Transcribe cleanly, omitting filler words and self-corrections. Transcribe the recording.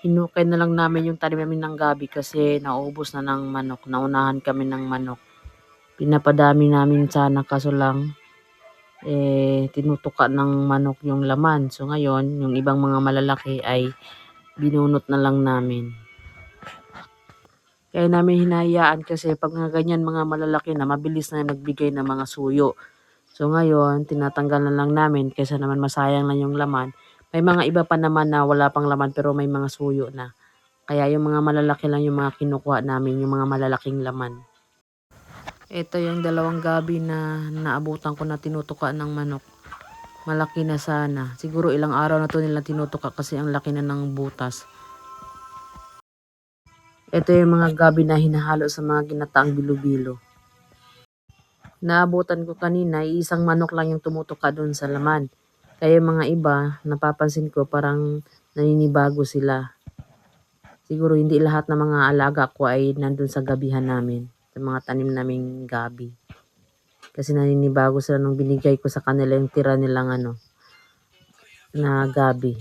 hinukay na lang namin yung tanim namin ng gabi kasi naubos na ng manok. Naunahan kami ng manok. Pinapadami namin sana kaso lang tinutuka ng manok yung laman. So ngayon, yung ibang mga malalaki ay binunot na lang namin. Kaya namin hinahayaan kasi pag mga ganyan mga malalaki na mabilis na nagbigay ng mga suyo. So ngayon, tinatanggal na lang namin kaysa naman masayang na yung laman. May mga iba pa naman na wala pang laman pero may mga suyo na. Kaya yung mga malalaki lang yung mga kinukuha namin, yung mga malalaking laman. Ito yung dalawang gabi na naabutan ko na tinutuka ng manok. Malaki na sana. Siguro ilang araw na to nila tinutuka kasi ang laki na ng butas. Ito yung mga gabi na hinahalo sa mga ginataang bilo-bilo. Naabutan ko kanina, isang manok lang yung tumutuka doon sa laman. Kaya yung mga iba, napapansin ko parang naninibago sila. Siguro hindi lahat ng mga alaga ko ay nandun sa gabihan namin, sa mga tanim naming gabi. Kasi naninibago sila nung binigay ko sa kanila yung tira nilang na gabi.